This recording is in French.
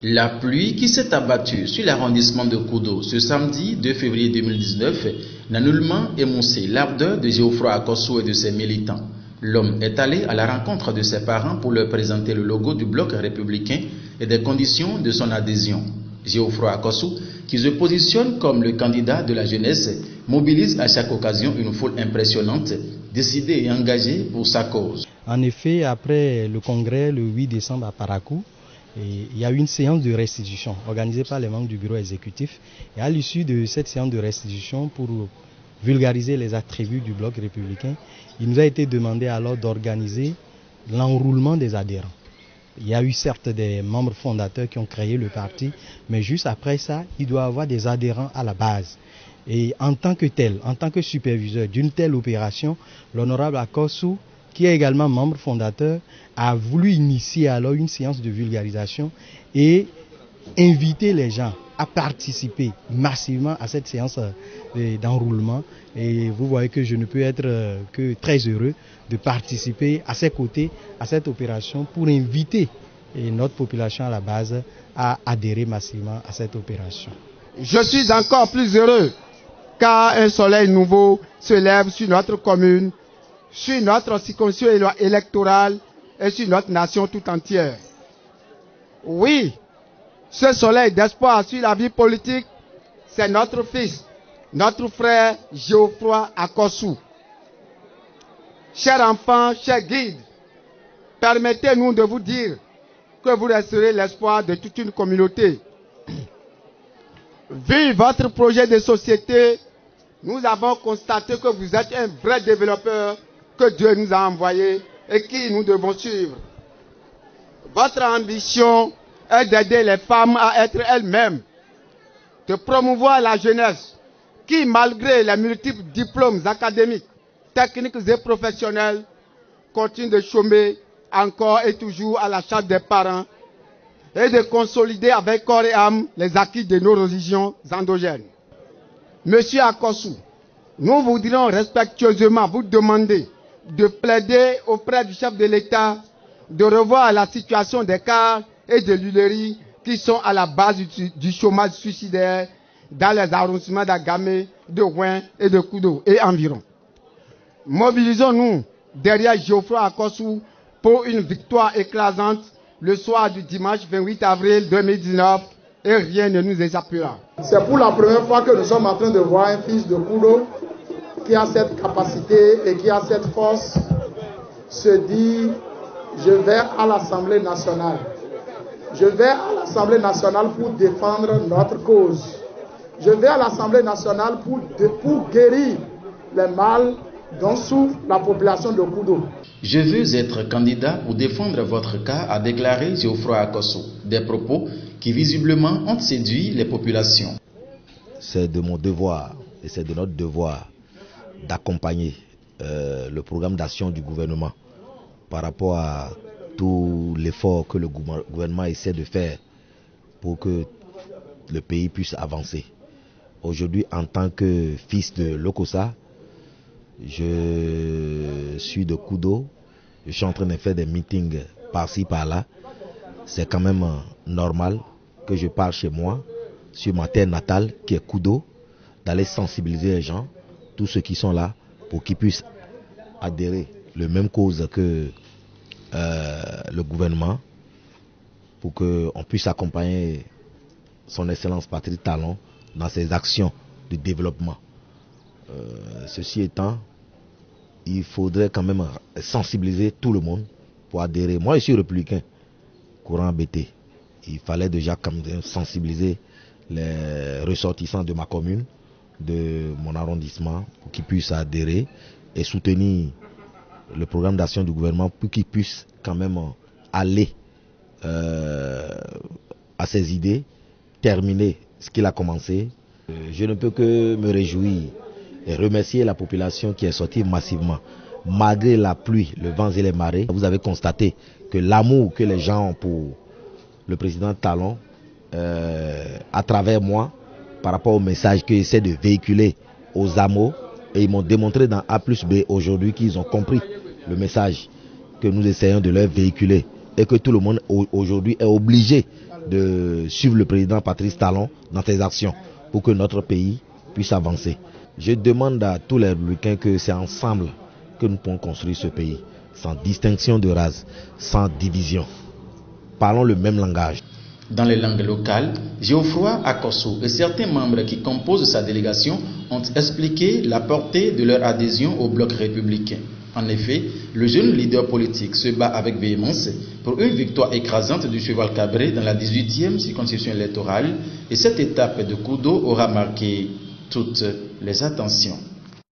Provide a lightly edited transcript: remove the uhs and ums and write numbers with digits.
La pluie qui s'est abattue sur l'arrondissement de Koudo ce samedi 2 février 2019 n'a nullement émoussé l'ardeur de Geoffroy Akossou et de ses militants. L'homme est allé à la rencontre de ses parents pour leur présenter le logo du bloc républicain et des conditions de son adhésion. Geoffroy Akossou, qui se positionne comme le candidat de la jeunesse, mobilise à chaque occasion une foule impressionnante, décidée et engagée pour sa cause. En effet, après le congrès le 8 décembre à Parakou, il y a eu une séance de restitution organisée par les membres du bureau exécutif. Et à l'issue de cette séance de restitution, pour vulgariser les attributs du bloc républicain, il nous a été demandé alors d'organiser l'enroulement des adhérents. Il y a eu certes des membres fondateurs qui ont créé le parti, mais juste après ça, il doit y avoir des adhérents à la base. Et en tant que tel, en tant que superviseur d'une telle opération, l'honorable Akossou, qui est également membre fondateur, a voulu initier alors une séance de vulgarisation et inviter les gens à participer massivement à cette séance d'enroulement. Et vous voyez que je ne peux être que très heureux de participer à ses côtés à cette opération pour inviter notre population à la base à adhérer massivement à cette opération. Je suis encore plus heureux car un soleil nouveau se lève sur notre commune, sur notre circonscription électorale et sur notre nation tout entière. Oui, ce soleil d'espoir sur la vie politique, c'est notre fils, notre frère Geoffroy Akossou. Chers enfants, chers guides, permettez-nous de vous dire que vous resterez l'espoir de toute une communauté. Vu votre projet de société, nous avons constaté que vous êtes un vrai développeur que Dieu nous a envoyé et qui nous devons suivre. Votre ambition est d'aider les femmes à être elles-mêmes, de promouvoir la jeunesse qui, malgré les multiples diplômes académiques, techniques et professionnels, continue de chômer encore et toujours à la charge des parents et de consolider avec corps et âme les acquis de nos religions endogènes. Monsieur Akossou, nous voudrions respectueusement vous demander de plaider auprès du chef de l'État de revoir la situation des cars et de l'huilerie qui sont à la base du chômage suicidaire dans les arrondissements d'Agamé, de Ouin et de Koudo et environ. Mobilisons-nous derrière Geoffroy Akossou pour une victoire écrasante le soir du dimanche 28 avril 2019 et rien ne nous échappera. C'est pour la première fois que nous sommes en train de voir un fils de Koudo qui a cette capacité et qui a cette force se dit je vais à l'Assemblée nationale. Je vais à l'Assemblée nationale pour défendre notre cause. Je vais à l'Assemblée nationale pour guérir les mal dont souffre la population de Koudo. Je veux être candidat pour défendre votre cas, a déclaré Geoffroy Akossou. Des propos qui visiblement ont séduit les populations. C'est de mon devoir et c'est de notre devoir d'accompagner le programme d'action du gouvernement par rapport à tout l'effort que le gouvernement essaie de faire pour que le pays puisse avancer. Aujourd'hui, en tant que fils de Lokossa, je suis de Koudo, je suis en train de faire des meetings par-ci par-là. C'est quand même normal que je parte chez moi, sur ma terre natale qui est Koudo, d'aller sensibiliser les gens, tous ceux qui sont là, pour qu'ils puissent adhérer à la même cause que le gouvernement, pour qu'on puisse accompagner son Excellence Patrice Talon dans ses actions de développement. Ceci étant, il faudrait quand même sensibiliser tout le monde pour adhérer. Moi, je suis républicain, courant BT. Il fallait déjà quand même sensibiliser les ressortissants de ma commune, de mon arrondissement, pour qu'ils puissent adhérer et soutenir le programme d'action du gouvernement pour qu'ils puissent quand même aller à ses idées, terminer ce qu'il a commencé. Je ne peux que me réjouir et remercier la population qui est sortie massivement. Malgré la pluie, le vent et les marées, vous avez constaté que l'amour que les gens ont pour le président Talon, à travers moi, par rapport au message qu'ils essaient de véhiculer aux AMO, et ils m'ont démontré dans A+B aujourd'hui qu'ils ont compris le message que nous essayons de leur véhiculer et que tout le monde aujourd'hui est obligé de suivre le président Patrice Talon dans ses actions pour que notre pays puisse avancer. Je demande à tous les républicains que c'est ensemble que nous pouvons construire ce pays, sans distinction de race, sans division. Parlons le même langage. Dans les langues locales, Geoffroy Akosso et certains membres qui composent sa délégation ont expliqué la portée de leur adhésion au bloc républicain. En effet, le jeune leader politique se bat avec véhémence pour une victoire écrasante du cheval cabré dans la 18e circonscription électorale et cette étape de Kudo aura marqué toutes les attentions.